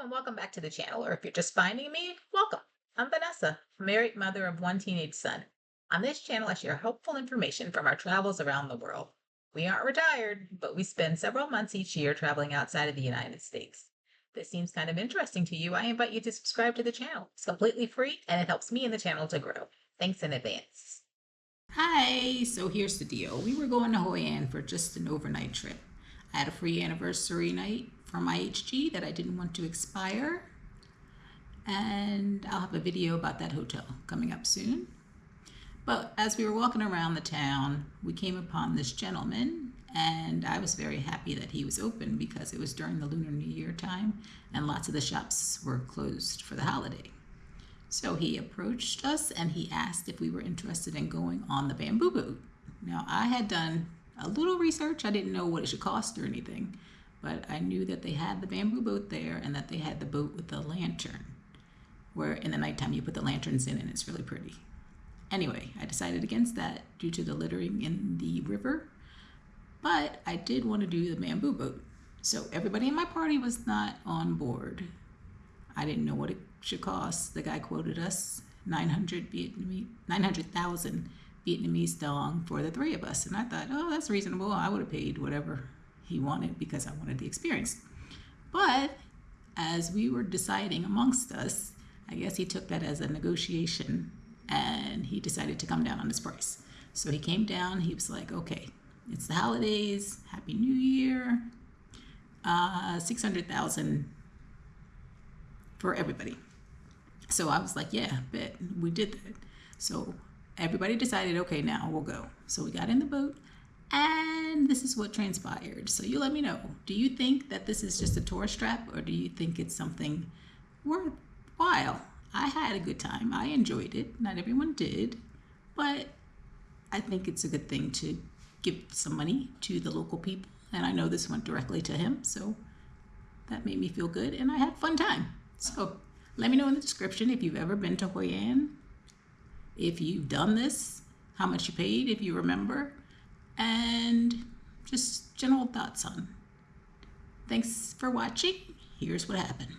and welcome back to the channel. Or if you're just finding me, welcome. I'm Vanessa, a married mother of one teenage son. On this channel, I share helpful information from our travels around the world. We aren't retired, but we spend several months each year traveling outside of the United States. If this seems kind of interesting to you, I invite you to subscribe to the channel. It's completely free and it helps me and the channel to grow. Thanks in advance. Hi, so here's the deal. We were going to Hoi An for just an overnight trip. I had a free anniversary night from IHG that I didn't want to expire, and I'll have a video about that hotel coming up soon. But as we were walking around the town, we came upon this gentleman, and I was very happy that he was open because it was during the Lunar New Year time and lots of the shops were closed for the holiday. So he approached us and he asked if we were interested in going on the bamboo boat. Now, I had done a little research. I didn't know what it should cost or anything, but I knew that they had the bamboo boat there and that they had the boat with the lantern, where in the nighttime you put the lanterns in and it's really pretty. Anyway, I decided against that due to the littering in the river, but I did want to do the bamboo boat. So everybody in my party was not on board. I didn't know what it should cost. The guy quoted us 900,000 Vietnamese dong for the three of us. And I thought, oh, that's reasonable. I would have paid whatever he wanted because I wanted the experience. But as we were deciding amongst us, I guess he took that as a negotiation and he decided to come down on his price. So he came down, he was like, okay, it's the holidays, Happy New Year, 600,000 for everybody. So I was like, yeah, bet. We did that. So everybody decided, okay, now we'll go. So we got in the boat and this is what transpired. So you let me know. Do you think that this is just a tourist trap or do you think it's something worthwhile? I had a good time. I enjoyed it. Not everyone did, but I think it's a good thing to give some money to the local people. And I know this went directly to him. So that made me feel good and I had a fun time. So let me know in the description if you've ever been to Hoi An, if you've done this, how much you paid, if you remember, and just general thoughts on. Thanks for watching. Here's what happened.